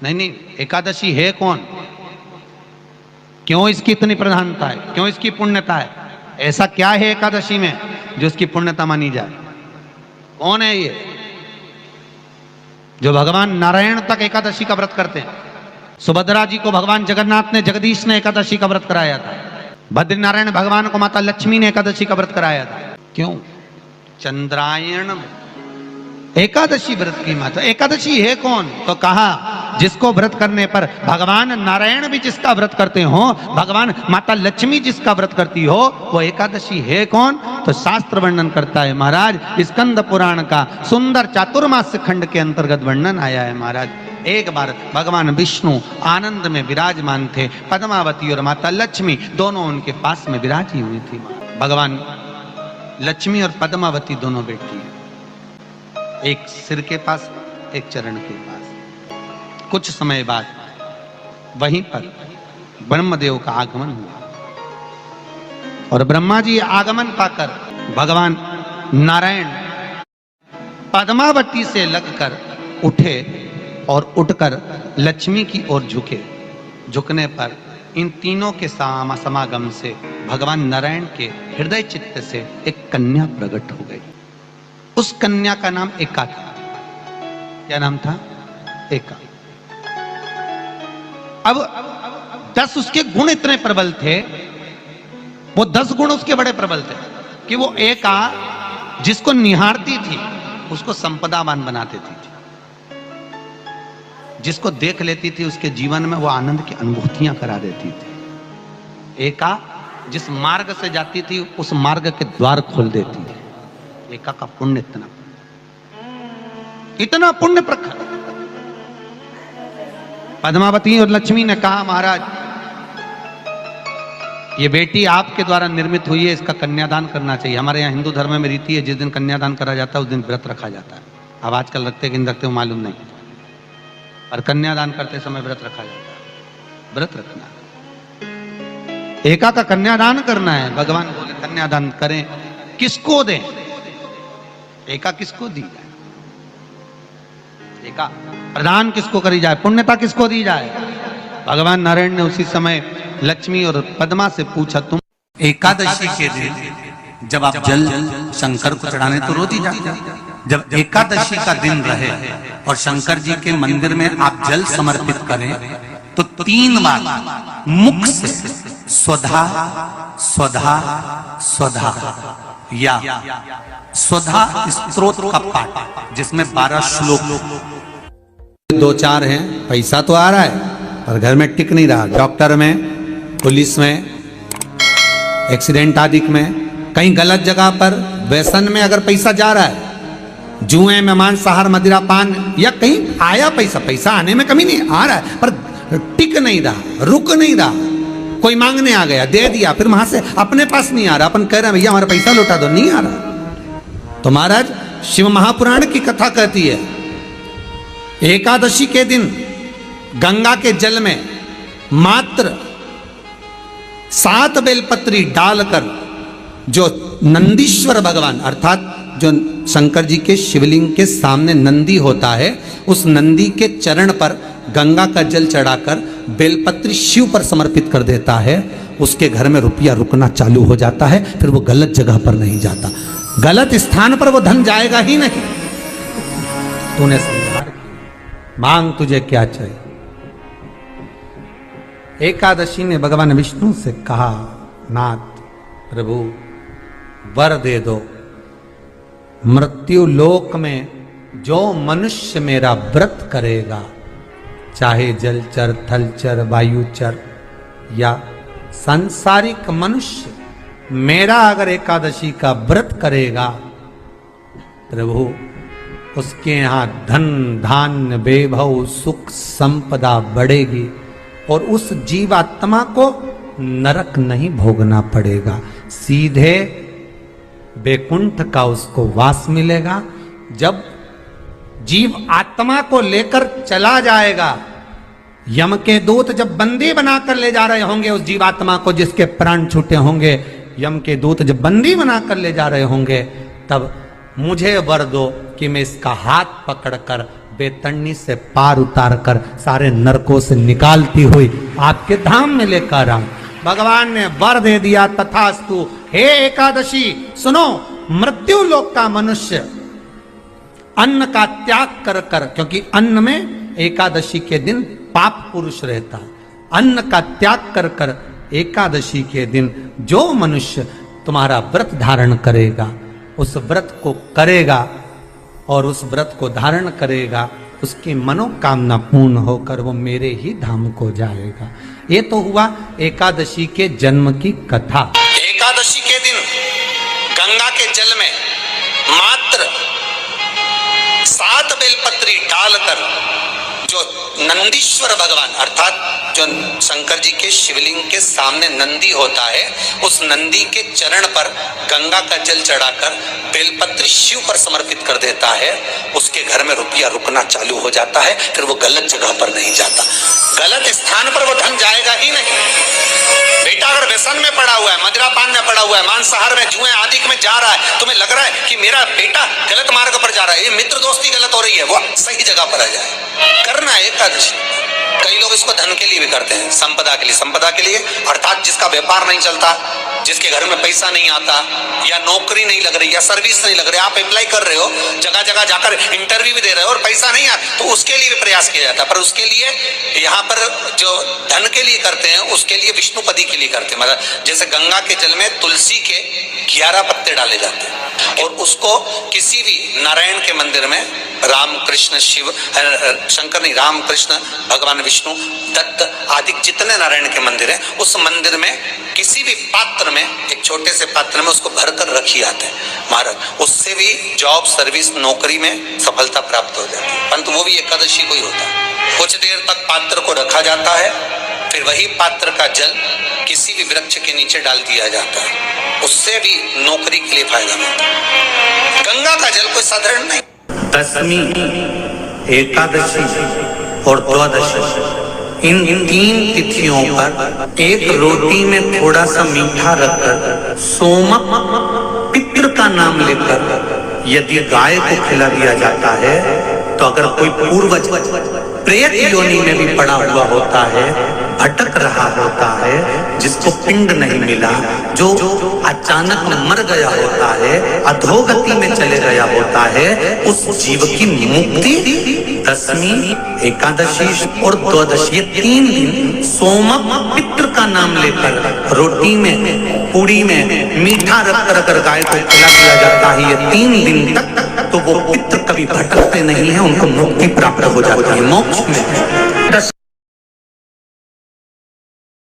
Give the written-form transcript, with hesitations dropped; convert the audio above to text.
नहीं नहीं, एकादशी है कौन, क्यों इसकी इतनी प्रधानता है, क्यों इसकी पुण्यता है, ऐसा क्या है एकादशी में जो इसकी पुण्यता मानी जाए? कौन है ये जो भगवान नारायण तक एकादशी का व्रत करते हैं? सुभद्रा जी को भगवान जगन्नाथ ने, जगदीश ने एकादशी का व्रत कराया था। बद्रीनारायण भगवान को माता लक्ष्मी ने एकादशी का व्रत कराया था। क्यों? चंद्रायण एकादशी व्रत की माता। एकादशी है कौन? तो कहा जिसको व्रत करने पर भगवान नारायण भी जिसका व्रत करते हो, भगवान माता लक्ष्मी जिसका व्रत करती हो, वो एकादशी है कौन? तो शास्त्र वर्णन करता है महाराज, स्कंद पुराण का सुंदर चातुर्मास्य खंड के अंतर्गत वर्णन आया है महाराज। एक बार भगवान विष्णु आनंद में विराजमान थे, पद्मावती और माता लक्ष्मी दोनों उनके पास में विराजी हुई थी। भगवान लक्ष्मी और पद्मावती दोनों बेटी, एक सिर के पास, एक चरण के पास। कुछ समय बाद वहीं पर ब्रह्मदेव का आगमन हुआ और ब्रह्मा जी आगमन पाकर भगवान नारायण पद्मावती से लगकर उठे और उठकर लक्ष्मी की ओर झुके। झुकने पर इन तीनों के समागम से भगवान नारायण के हृदय चित्त से एक कन्या प्रकट हो गई। उस कन्या का नाम एका था। क्या नाम था? एका। अब 10 उसके गुण इतने प्रबल थे, वो 10 गुण उसके बड़े प्रबल थे कि वो एका जिसको निहारती थी उसको संपदावान बना देती थी। जिसको देख लेती थी उसके जीवन में वो आनंद की अनुभूतियां करा देती थी। एका जिस मार्ग से जाती थी उस मार्ग के द्वार खोल देती थी। एका का पुण्य इतना पुण्य प्रखर। पद्मावती और लक्ष्मी ने कहा महाराज ये बेटी आपके द्वारा निर्मित हुई है, इसका कन्यादान करना चाहिए। हमारे यहाँ हिंदू धर्म में रीति है, जिस दिन कन्यादान करा जाता है उस दिन व्रत रखा जाता है। अब आजकल रखते कि नहीं रखते हो मालूम नहीं, और कन्यादान करते समय व्रत रखा जाता है। व्रत रखना, एका का कन्यादान करना है। भगवान बोले कन्यादान करें, किसको दें? एका किसको दी जाए? एका प्रदान किसको करी जाए? पुण्यता किसको दी जाए? भगवान नारायण ने उसी समय लक्ष्मी और पद्मा से पूछा, तुम एकादशी के दिन जब आप जल शंकर को चढ़ाने तो रोज ही जाते, जब एकादशी का दिन रहे और शंकर जी के मंदिर में आप जल समर्पित करें तो 3 बार मुख से स्वधा स्वधा स्वधा या स्वधा स्तोत्र का पाठ, जिसमें 12 श्लोक 2-4 हैं। पैसा तो आ रहा है पर घर में टिक नहीं रहा। डॉक्टर में, पुलिस में, एक्सीडेंट आदि में, कहीं गलत जगह पर, व्यसन में अगर पैसा जा रहा है, जुए में, मांसाहार, मदिरा पान, या कहीं आया पैसा आने में कमी नहीं, आ रहा है पर टिक नहीं रहा, रुक नहीं रहा। कोई मांगने आ गया, दे दिया, फिर वहां से अपने पास नहीं आ रहा, अपन कह रहे हैं भैया हमारा पैसा लौटा दो, नहीं आ रहा। तो महाराज शिव महापुराण की कथा कहती है एकादशी के दिन गंगा के जल में मात्र 7 बेलपत्री डालकर जो नंदीश्वर भगवान अर्थात जो शंकर जी के शिवलिंग के सामने नंदी होता है, उस नंदी के चरण पर गंगा का जल चढ़ाकर बेलपत्री शिव पर समर्पित कर देता है, उसके घर में रुपया रुकना चालू हो जाता है। फिर वो गलत जगह पर नहीं जाता, गलत स्थान पर वो धन जाएगा ही नहीं। तूने समझा, मांग तुझे क्या चाहिए। एकादशी ने भगवान विष्णु से कहा, नाथ प्रभु वर दे दो, मृत्यु लोक में जो मनुष्य मेरा व्रत करेगा, चाहे जलचर, थलचर, वायुचर या सांसारिक मनुष्य, मेरा अगर एकादशी का व्रत करेगा प्रभु, उसके यहाँ धन धान्य वैभव सुख संपदा बढ़ेगी और उस जीवात्मा को नरक नहीं भोगना पड़ेगा, सीधे वैकुंठ का उसको वास मिलेगा। जब जीव आत्मा को लेकर चला जाएगा, यम के दूत जब बंदी बनाकर ले जा रहे होंगे उस जीवात्मा को जिसके प्राण छूटे होंगे, यम के दूत जब बंदी बनाकर ले जा रहे होंगे, तब मुझे वर दो कि मैं इसका हाथ पकड़कर बेतरनी से पार उतार कर सारे नरकों से निकालती हुई आपके धाम में लेकर आऊं। भगवान ने वर दे दिया, तथास्तु। हे एकादशी सुनो, मृत्यु लोक का मनुष्य अन्न का त्याग कर कर, क्योंकि अन्न में एकादशी के दिन पाप पुरुष रहता, अन्न का त्याग कर कर एकादशी के दिन जो मनुष्य तुम्हारा व्रत धारण करेगा, उस व्रत को करेगा और उस व्रत को धारण करेगा, उसकी मनोकामना पूर्ण होकर वो मेरे ही धाम को जाएगा। ये तो हुआ एकादशी के जन्म की कथा। एकादशी के दिन गंगा के जल में मात्र 7 बेलपत्री डालकर जो नंदीश्वर भगवान अर्थात जो शंकर जी के शिवलिंग के सामने नंदी होता है, उस नंदी के चरण पर गंगा का जल चढ़ाकर बेलपत्री शिव पर समर्पित कर देता है, उसके घर में रुपया रुकना चालू हो जाता है। फिर वो गलत जगह पर नहीं जाता, गलत स्थान पर वो धन जाएगा ही नहीं। बेटा अगर व्यसन में पड़ा हुआ है, मदिरापान में पड़ा हुआ है, मांसाहार में, जुए आदि में जा रहा है, तुम्हें लग रहा है कि मेरा बेटा गलत मार्ग पर जा रहा है, ये मित्र दोस्ती गलत हो रही है, वो सही जगह पर आ जाए। करना है एकादशी। कई लोग इसको धन के लिए भी करते हैं, संपदा के लिए। संपदा के लिए अर्थात जिसका व्यापार नहीं चलता, जिसके घर में पैसा नहीं आता, या नौकरी नहीं लग रही, या सर्विस नहीं लग रही, आप अप्लाई कर रहे हो, जगह जगह जाकर इंटरव्यू भी दे रहे हो और पैसा नहीं आता, तो उसके लिए भी प्रयास किया जाता है। पर उसके लिए यहाँ पर जो धन के लिए करते हैं, उसके लिए विष्णुपदी के लिए करते हैं। मतलब जैसे गंगा के जल में तुलसी के 11 पत्ते डाले जाते हैं और उसको किसी भी नारायण के मंदिर में, राम कृष्ण शिव शंकर नहीं, राम कृष्ण भगवान विष्णु दत्त आदि जितने नारायण के मंदिर हैं, उस मंदिर में किसी भी पात्र में, एक छोटे से पात्र में उसको भरकर रखी आते हैं महाराज। उससे भी जॉब सर्विस नौकरी में सफलता प्राप्त हो जाती है। परंतु वो भी एकादशी को ही होता है। कुछ देर तक पात्र को रखा जाता है, फिर वही पात्र का जल किसी भी वृक्ष के नीचे डाल दिया जाता है, उससे भी नौकरी के लिए फायदा मिलता है। गंगा का जल कोई साधारण नहीं। दशमी, एकादशी और द्वादशी, इन 3 तिथियों पर एक रोटी में थोड़ा सा मीठा रखकर सोमक पितृ का नाम लेकर यदि गाय को खिला दिया जाता है, तो अगर कोई पूर्वज प्रेत योनि में भी पड़ा हुआ होता है, भटक रहा होता है, जिसको पिंड नहीं मिला, जो अचानक मर गया होता है, अधोगति में चले गया होता है, उस जीव की मुक्ति दशमी, एकादशी और द्वादशी, ये 3 दिन सोमक पितृ का नाम लेकर रोटी में, पूड़ी में मीठा रखकर अगर गाय को खिला दिया जाता है, ये 3 दिन तक, तो वो पितृ कभी भटकते नहीं है, उनको मुक्ति प्राप्त हो जाती है, मोक्ष में।